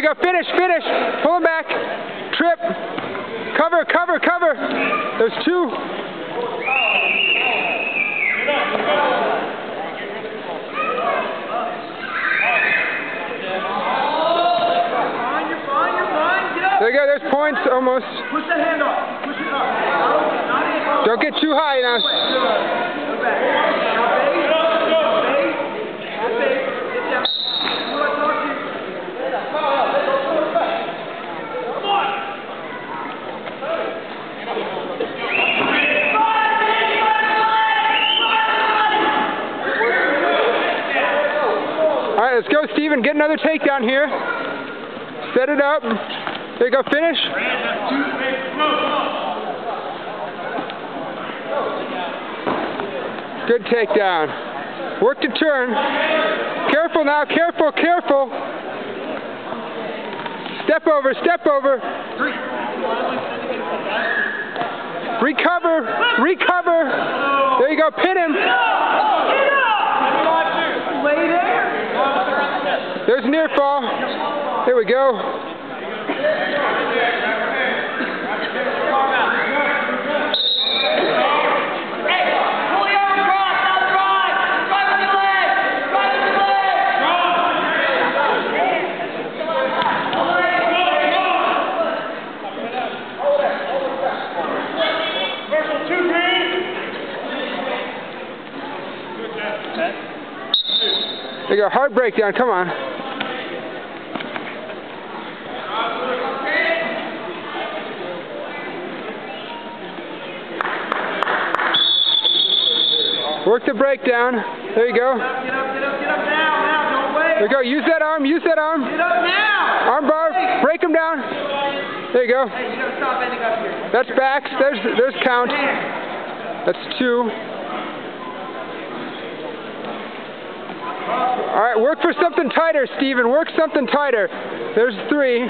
you go. Finish, finish. Pull him back. Trip. Cover, cover, cover. There's two. There you go, there's points almost. Push the hand off. Push it up. Don't get too high now. Go back. Now base. Base. Get down. Who do I talk to? Come on. All right, let's go, Steven. Get another takedown here. Set it up. There you go, finish. Good takedown. Work to turn. Careful now, careful, careful. Step over, step over. Recover, recover. There you go, pin him. There's near fall. There we go. There you go, hard breakdown, come on. Work the breakdown. There you go. Get up now, don't wait. There you go, use that arm, use that arm. Get up now. Arm bar, break him down. There you go. Hey, you gotta stop ending up here. That's backs, there's count. That's two. All right, work for something tighter, Steven. Work something tighter. There's three.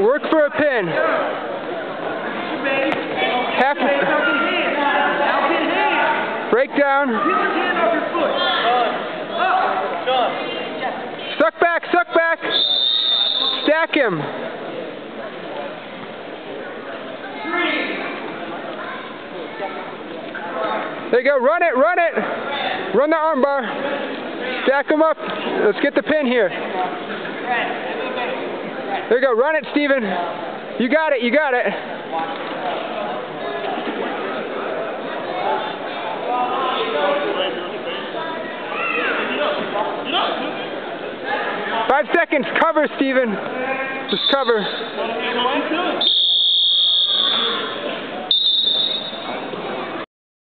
Work for a pin. Half. Break down. Suck back, suck back. Stack him. There you go, run it, run it. Run the arm bar. Stack them up. Let's get the pin here. There you go, run it, Steven. You got it, you got it. 5 seconds, cover, Steven. Just cover.